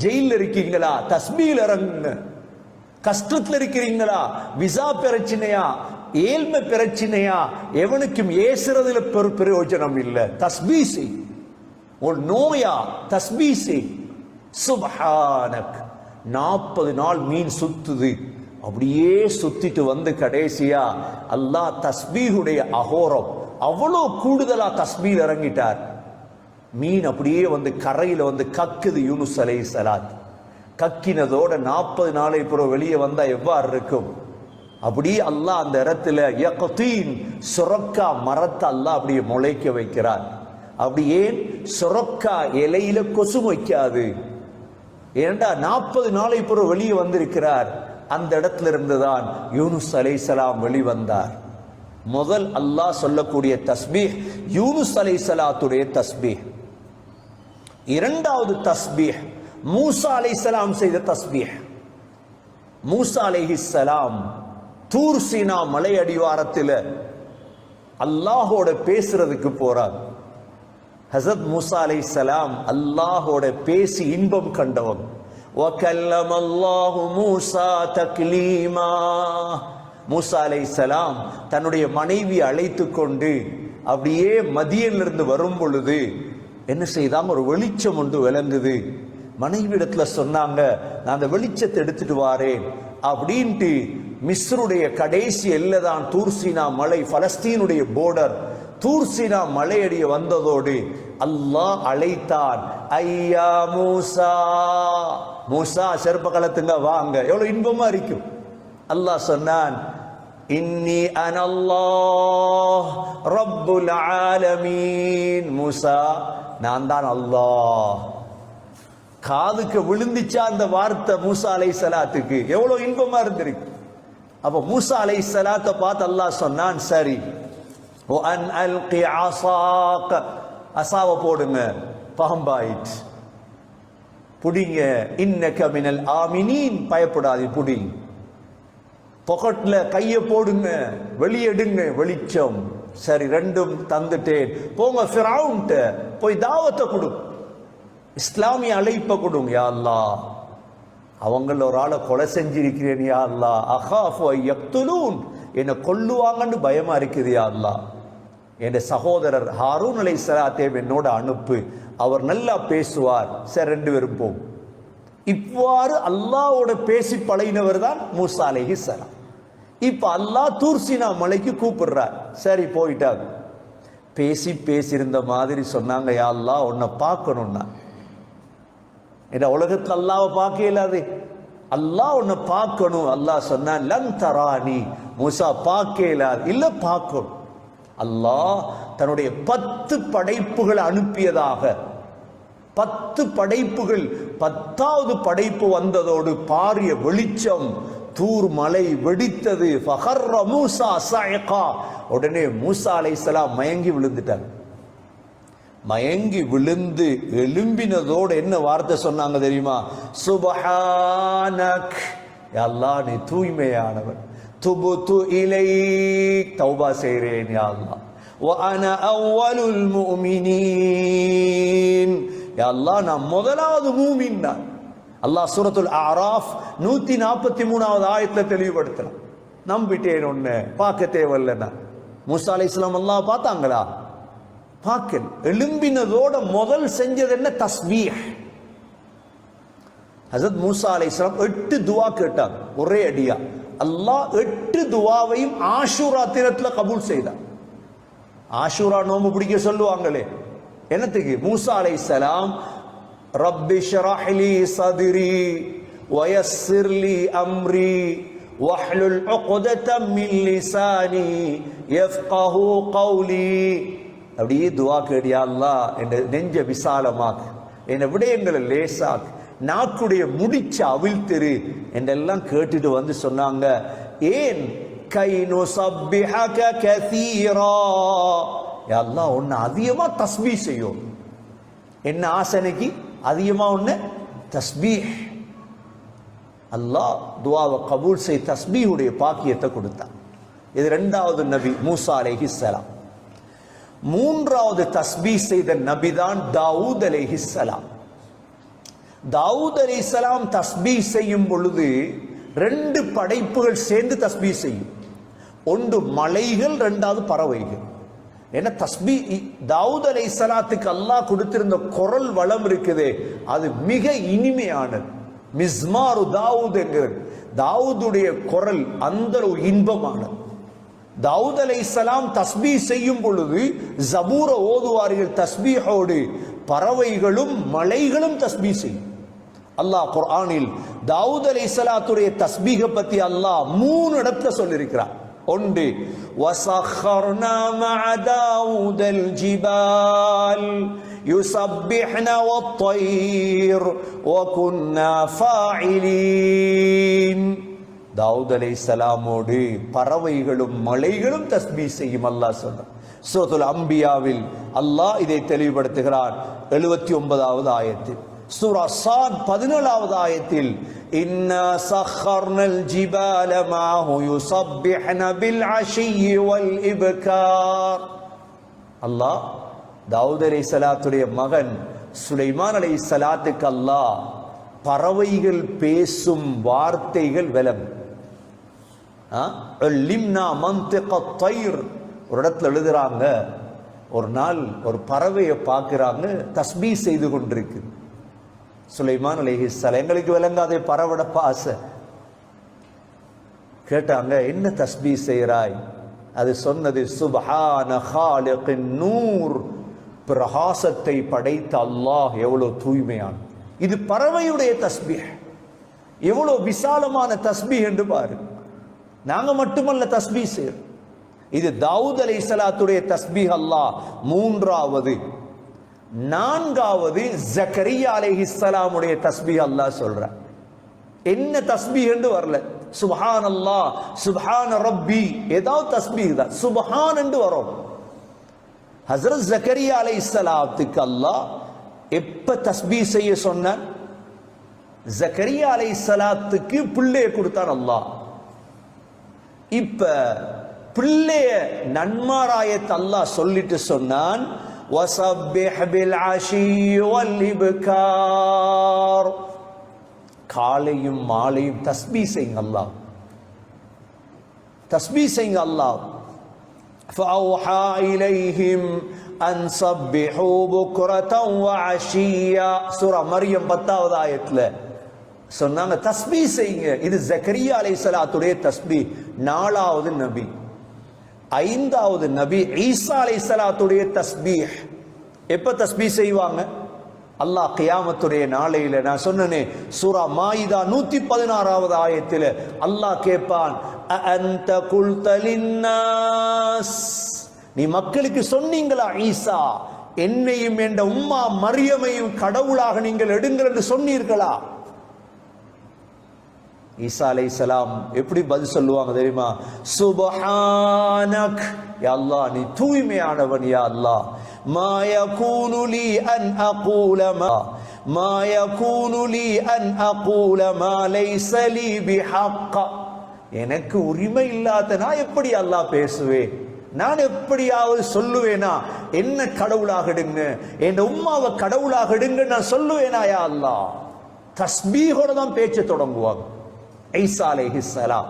ஜெயில இருக்கீங்களா, தஸ்பீல் இறங்குங்க. கஷ்டத்துல இருக்கிறீங்களா, விசா பிரச்சனையா, ஏழ்மை பிரச்சனையா, எவனுக்கும் ஏசுறதுல பிரயோஜனம் இல்லை. தஸ்பீ செய். ஒரு நோயா, தஸ்பீ செய். சுப்ஹானக். 40 நாள் மீன் சுத்துது. அப்படியே சுத்திட்டு வந்து கடைசியா அல்லாஹ் தஸ்பீஹுடைய அகோரம் அவ்வளோ கூடுதலா தஸ்பீல் இறங்கிட்டார். மீன் அப்படியே வந்து கரையில வந்து கக்குது. யூனுஸ் அலைஹிஸ்ஸலாத் கக்கினதோட 40 நாளை பிறகு வெளியே வந்தா எவ்வாறு இருக்கும்? அப்படியே அல்லாஹ் அந்த இடத்துல யக்தீன் சுரக்கா மரத்தை அல்லாஹ் அப்படியே முளைக்க வைக்கிறார். அப்படியே சுரக்கா இலையில கொசு வைக்காது. ஏண்டா 40 நாளை பிறகு வெளியே வந்திருக்கிறார். அந்த இடத்துல இருந்துதான் யூனுஸ் அலைஹிஸ்ஸலாம் வெளிவந்தார். முதல் அல்லாஹ் சொல்லக்கூடிய தஸ்பீஹ் யூனுஸ் அலைஹிஸ்ஸலாத்துடைய தஸ்பீஹ். இரண்டாவது தஸ்பீஹ் மூசா அலைஹிஸ்ஸலாம் செய்த தஸ்பீஹ். மூசா அலைஹிஸ்ஸலாம் தூர் சீனா மலை அடிவாரத்தில் அல்லாஹோட பேசுறதுக்கு போறார். ஹஸரத் மூசா அலைஹிஸ்ஸலாம் அல்லாஹோட பேசி இன்பம் கண்டவன். وَكَلَّمَ اللَّهُ مُوسَى تَكْلِيمًا. மூசா அலைஹிஸ்ஸலாம் தன்னுடைய மனைவியை அழைத்து கொண்டு அப்படியே மதியிலிருந்து வரும் பொழுது என்ன செய்தாங்க, ஒரு வெளிச்சம் ஒன்று விளங்குது. மனைவி இடத்துல சொன்னாங்க, நான் அந்த வெளிச்சத்தை எடுத்துட்டு வாரேன் அப்படின்ட்டு. மிஸ்ருடைய கடைசி எல்லைதான் தூர் சீனா மலை, பலஸ்தீனுடைய போர்டர். தூர் சீனா மலையடிய வந்ததோடு அல்லாஹ் அழைத்தான், ஐயா மூசா, மூசா செருப்ப கலத்துங்க வாங்க. எவ்வளவு இன்பமா இருக்கும். அல்லாஹ் சொன்னான், இன்னி அனல்லாஹ் ரப்புல் ஆலமீன். மூசா, நான் தான் அல்லாஹ். காதுக்கு விழுந்துச்சா அந்த வார்த்தை மூசா அலைஹிஸ்ஸலாத்துக்கு? எவ்வளவு இன்பமா இருந்திருக்கு. அப்ப மூசா அலைஹிஸ்ஸலாத்தை பார்த்து அல்லாஹ் சொன்னான், சரி, وَأَنْ أَلْقِ عَصَاكَ. அசாவை போடுங்க. பாம்பாயிட். புடிங்க. இன்னக மினல் ஆமினீன். பயப்படாது, புடிங்க. பொக்கெட்ல கைய போடுங்க, வெளியெடுங்க, வெளிச்சம். சரி, ரெண்டும் தந்துட்டேன். போங்க ஃபிரௌன்ட்ட போய் தாவத்தை கொடு, இஸ்லாமிய அழைப்பை கொடுங்க. யா அல்லாஹ், அவங்கள ஒரு ஆளை கொலை செஞ்சிருக்கிறேன். யா அல்லாஹ், அகாஃபு யக்துலூன், என்னை கொல்லுவாங்கன்னு பயமா இருக்குது. யா அல்லாஹ், என் சகோதரர் ஹாரூன் அலைஹிஸ்ஸலாத்தை என்னோட அனுப்பு, அவர் நல்லா பேசுவார். சரி, 2 பேரும் போம். இவ்வாறு அல்லாஹ்வோட பேசி பழகினவர் தான் மூசா அலைஹிஸ்ஸலாம். இப்ப அல்லாஹ் தூர் சீனா மலைக்கு கூப்பிடுறார். சரி, போயிட்டாங்க. பேசியிருந்த மாதிரி சொன்னாங்க, யா அல்லாஹ், உன்னை பார்க்கணும்னா. இந்த உலகத்துல அல்லாஹ்வை பார்க்க இயலாது. அல்லாஹ் உன்னை பார்க்கணும். அல்லாஹ் சொன்னான், லன் தரானி. மூசா பார்க்க இயலாது. இல்ல, பார்க்கணும். அல்லாஹ் தன்னுடைய 10 படைப்புகளை அனுப்பியதாக. 10 படைப்புகள், 10வது படைப்பு வந்ததோடு பாரிய வெளிச்சம், தூர் மலை வெடித்தது. ஃபஹர்ர மூசா ஸஅகா. உடனே மூசா அலைஹிஸ்ஸலாம் மயங்கி விழுந்துட்டார். மயங்கி விழுந்து எழும்பினதோடு என்ன வார்த்தை சொன்னாங்க தெரியுமா? சுப்ஹானக், யா அல்லாஹ், நீ தூய்மையானவன். துபுது இலைக், தௌபா செய்றேன் யா அல்லாஹ். வ அனா அவ்வலுல் முஃமினீன், யா அல்லாஹ், நான் முதலாவது மூமின் தான். அல்லாஹ் சூரத்துல் அஅராஃப் 143வது ஆயத்துல தெளிவுபடுத்துறான். நம்பிட்டேன், ஒண்ணு பார்க்க தேவையில்லைன்னா. மூசா அலைஹிஸ்ஸலாம் அல்லாஹ் பார்த்தாங்களா? பார்க்கல. எழும்பினதோட முதல் செஞ்சது என்ன? தஸ்பீஹ். ஹஸரத் மூசா அலைஹிஸ்ஸலாம் 8 துவா கேட்டாங்க ஒரே அடியா. அல்லாஹ் 8 துவாவையும் ஆஷூரா தினத்துல கபூல் செய்தார். ஆஷூரா நோம்பு பிடிக்க சொல்லுவாங்களே, என்னத்துக்கு? மூசா அலைஹிஸ்ஸலாம் ரப்பி ஷ்ரஹ் லி ஸத்ரி வயஸ்ஸிர் லி அம்ரி வஹ்லுல் உக்ததம் மின் லிசானி யஃப்கஹு கௌலி. அப்படியே துவா கேடியா, அல்லாஹ் என் நெஞ்ச விசாலமாக்கு, என் விடயங்களை லேசாக்கு, நாக்குடைய முடிச்ச அவிழ்த்திரு என்றெல்லாம் கேட்டுட்டு வந்து சொன்னாங்க, ஏன் கை நுஸப்பிஹக கஸீரா, யா அல்லாஹ், உன்னை அதிகமா தஸ்பீஹ் செய்யும். என்ன ஆசனைக்கு அதிகமா உன்னை தஸ்பீஹ். அல்லாஹ் துஆவை கபூல் செய் தஸ்பீஹுடைய பாக்கியத்தை கொடுத்தான். இது 2வது நபி மூசா அலைஹிஸ்ஸலாம். 3வது தஸ்பீஹ் செய்த நபிதான் தாவூத் அலைஹிஸ்ஸலாம். தாவூத் அலைஹிஸ்ஸலாம் தஸ்பீஹ் செய்யும் பொழுது ரெண்டு படைப்புகள் சேர்ந்து தஸ்பீஹ் செய்யும். ஒன்று மலைகள், ரெண்டாவது பறவைகள். ஏன்னா தாவூத் அலைஹிஸ்ஸலாத்துக்கு அல்லாஹ் கொடுத்திருந்த குரல் வளம் இருக்குதே, அது மிக இனிமையானது. மிஸ்மாரு தாவூத் என்கிறது தாவூதுடைய குரல் அந்த இன்பமானது. தாவூத் அலைஹிஸ்ஸலாம் தஸ்பீஹ் செய்யும் பொழுது ஜபூர ஓதுவார்கள் தஸ்பீஹோடு, பறவைகளும் மலைகளும் தஸ்பீஹ் செய்யும். அல்லாஹ் குர்ஆனில் தாவூத் அலைஹிஸ்ஸலாத்துடைய தஸ்பீஹை பத்தி அல்லாஹ் 3 இடத்துல சொல்லியிருக்கிறார். ஒன்று, வஸخرنا مع داوود الجبال يسبحن والطير وكنا فاعلين. தாவூத் அலைஹிஸ்ஸலாமோடு பறவைகளும் மலைகளும் தஸ்பீஹ் செய்யும் அல்லாஹ் சொல்றார். சூரத்துல் அம்பியாவில் அல்லாஹ் இதை தெளிவுபடுத்துகிறார் 79வது ஆயத்தில். சூரா சாத் 17வது ஆயத்தில் இன்னா சخرنல் ஜிபால மாஹு யுஸப்பிஹ்ன பில் அஷிய்யி வல் இப்கார். அல்லாஹ் தாவூத் அலைஹிஸ்ஸலாத்துடைய மகன் சுலைமான் அலைஹிஸ்ஸலாத்துக்கு அல்லாஹ் பறவைகள் பேசும் வார்த்தைகள் விளங்கும். லிம்னா மன்திகத் தைர். ஒரு இடத்துல எழுதுறாங்க, ஒரு நாள் ஒரு பறவையை பார்க்கிறாங்க தஸ்பீஹ் செய்து கொண்டிருக்கு. சுலைமான் அலைஹிஸ்ஸலாம், எங்களுக்கு விளங்காதே பறவட பாச கேட்டாங்க, என்ன தஸ்பீஹ் செய்கிறாய்? அது சொன்னது, சுப்ஹான காலிகின் நூர், பிரகாசத்தை படைத்த அல்லாஹ் எவ்வளவு தூய்மையான. இது பறவையுடைய தஸ்பீஹ், எவ்வளவு விசாலமான தஸ்பீஹ் என்று பாரு. நாங்க மட்டுமல்ல தஸ்பீஹ் செய்யறோம், இது தாவூத் அலைஹிஸ்ஸலாத்துடைய தஸ்பீஹ். அல்லாஹ் 3வது. 4வது ஜக்கரியா அலைஹிஸ்ஸலாமுடைய தஸ்பீஹ் அல்லாஹ் சொல்ற. என்ன தஸ்பீஹ் என்று வரல, சுப்ஹானல்லாஹ், சுப்ஹான ரப்பி, ஏதாவது தஸ்பீஹ் தான், சுப்ஹான் என்று வரும். ஹஜ்ரத் ஜக்கரியா அலைஹிஸ்ஸலாத்துக்கு அல்லாஹ் எப்ப தஸ்பீஹ் செய்ய சொன்னான்? ஜக்கரியா அலைஹிஸ்ஸலாத்துக்கு பிள்ளையை கொடுத்தான் அல்லாஹ். இப்ப பிள்ளைய நன்மாராயத்தை அல்லாஹ் சொல்லிட்டு சொன்னான், வஸப்பிஹ் பில் அஷிய்யி வல் இப்கார். காலையும் மாலையும் தஸ்பீஹ் செய்யுங்க அல்லாஹ், தஸ்பீஹ் செய்யுங்க அல்லாஹ். ஃபஅவ்ஹா இலைஹிம் அன் சப்பிஹூ புக்ரதன் வ அஷிய்யா. சூரா மரியம் 10வது ஆயத்துல சொன்னாங்க தஸ்பீஹ் செய்யுங்க. இது ஜக்கரியா அலைஹிஸ்ஸலாத்துடைய தஸ்பீஹ். 4வது நபி. 5வது நபி ஈசா அலைஹிஸ்ஸலாத்துடைய தஸ்பீஹ். எப்ப தஸ்பீஹ் செய்வாங்க? அல்லாஹ் கியாமத்துடைய நாளையில. நான் சொன்னனே சூரா மாயிதா 116வது ஆயத்தில் அல்லாஹ் கேட்பான், அன்த குல்த லின்னாஸ், நீ மக்களுக்கு சொன்னீங்களா ஈசா என்னையும் என்ற உம்மா மரியமையும் கடவுளாக நீங்கள் எடுங்கள் என்று சொன்னீர்களா? ஈசா அலைஹிஸ்ஸலாம் எப்படி பதில் சொல்லுவாங்க தெரியுமா? சுப்ஹானக், யா அல்லாஹ் நீ தூய்மையானவன், யா அல்லாஹ். மா யகூனு லீ அன் அகூல மா யகூனு லீ அன் அகூல மா லைஸ லீ பிஹக்க. எனக்கு உரிமை இல்லாத நான் எப்படி அல்லாஹ் பேசுவேன்? நான் எப்படியாவது சொல்லுவேனா என்ன கடவுளாக எடுங்க, என் உம்மாவை கடவுளாக எடுங்க நான் சொல்லுவேனா? யா அல்லாஹ். தஸ்பீஹோட தான் பேச்ச தொடங்குவாங்க ஈசா அலைஹிஸ்ஸலாம்.